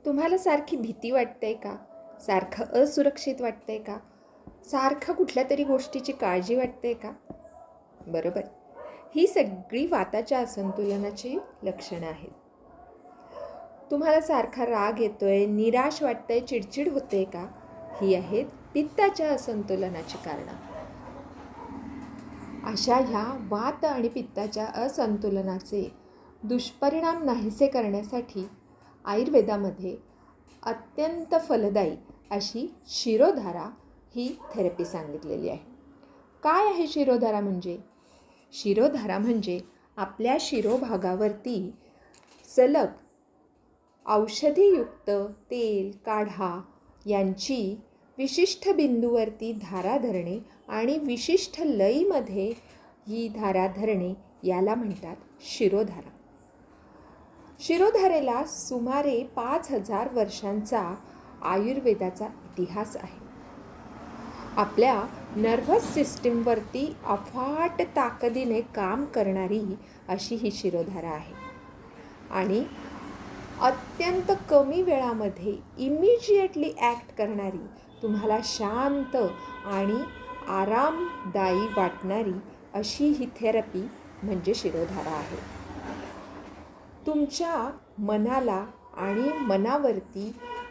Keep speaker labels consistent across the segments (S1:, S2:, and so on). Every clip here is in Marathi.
S1: तुम्हाला सारखी भीती वाटते का? सारखं असुरक्षित वाटतंय का? सारखं कुठल्या तरी गोष्टीची काळजी वाटते का? बरोबर. ही सगळी वाताच्या असंतुलनाची लक्षणं आहेत. तुम्हाला सारखा राग येतोय, निराश वाटतंय, चिडचिड होते का? ही आहेत पित्ताच्या असंतुलनाची कारणं. अशा ह्या वात आणि पित्ताच्या असंतुलनाचे दुष्परिणाम नाहीसे करण्यासाठी आयुर्वेदामध्ये अत्यंत फलदायी अशी शिरोधारा ही थेरपी सांगितलेली आहे. काय आहे शिरोधारा म्हणजे? शिरोधारा म्हणजे आपल्या शिरोभागावरती सलग औषधीयुक्त तेल, काढा यांची विशिष्ट बिंदूवरती धारा धरणे आणि विशिष्ट लयीमध्ये ही धारा धरणे याला म्हणतात शिरोधारा. शिरोधारेला सुमारे 5000 वर्षांचा आयुर्वेदाचा इतिहास आहे. आपल्या नर्व्हस सिस्टीमवरती अफाट ताकदीने काम करणारी अशी ही शिरोधारा आहे आणि अत्यंत कमी वेळामध्ये इमिजिएटली ॲक्ट करणारी, तुम्हाला शांत आणि आरामदायी वाटणारी अशी ही थेरपी म्हणजे शिरोधारा आहे. तुमच्या मनाला आणि मनावरती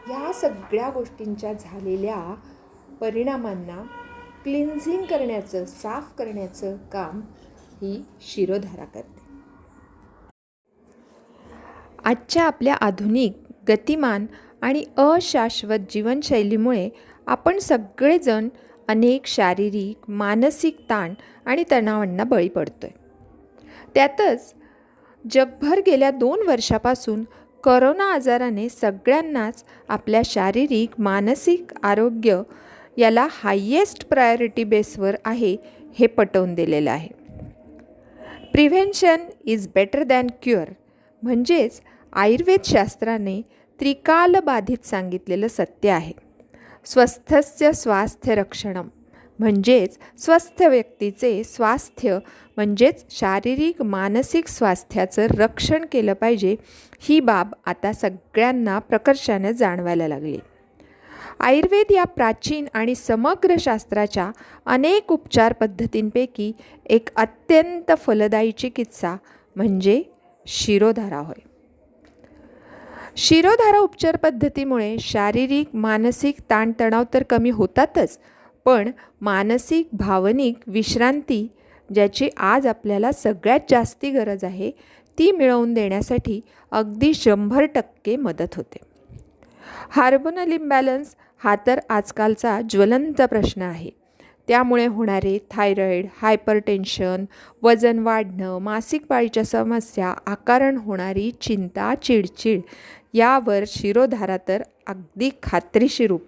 S1: या सगळ्या गोष्टींच्या झालेल्या परिणामांना क्लिन्झिंग करण्याचं, साफ करण्याचं काम ही शिरोधारा करते. आजच्या आपल्या आधुनिक, गतिमान आणि अशाश्वत जीवनशैलीमुळे आपण सगळेजण अनेक शारीरिक, मानसिक ताण आणि तणावांना बळी पडतोय. त्यातच जगभर गेल्या 2 वर्षापासून करोना आजाराने सगळ्यांनाच आपल्या शारीरिक, मानसिक आरोग्य याला हायेस्ट प्रायोरिटी बेसवर आहे हे पटवून दिलेलं आहे. Prevention is better than cure म्हणजेच आयुर्वेदशास्त्राने त्रिकालबाधित सांगितलेलं सत्य आहे. स्वस्थस्य स्वास्थ्य रक्षणम म्हणजेच स्वस्थ व्यक्तीचे स्वास्थ्य म्हणजेच शारीरिक मानसिक स्वास्थ्याचं रक्षण केलं पाहिजे ही बाब आता सगळ्यांना प्रकर्षाने जाणवायला लागली. आयुर्वेद या प्राचीन आणि समग्र शास्त्राच्या अनेक उपचार पद्धतींपैकी एक अत्यंत फलदायी चिकित्सा म्हणजे शिरोधारा होय. शिरोधारा उपचार पद्धतीमुळे शारीरिक, मानसिक ताणतणाव तर कमी होतातच, पण मानसिक, भावनिक विश्रांती ज्याची आज आपल्याला सगळ्यात जास्ती गरज आहे ती मिळवून देण्यासाठी अगदी 100% मदत होते. हार्मोनल इम्बॅलन्स हा तर आजकालचा ज्वलंत प्रश्न आहे. त्यामुळे होणारे थायरॉईड, हायपरटेन्शन, वजन वाढणं, मासिक पाळीच्या समस्या, आकारण होणारी चिंता, चिडचिड यावर शिरोधारा तर अगदी खात्रीशीर उपाय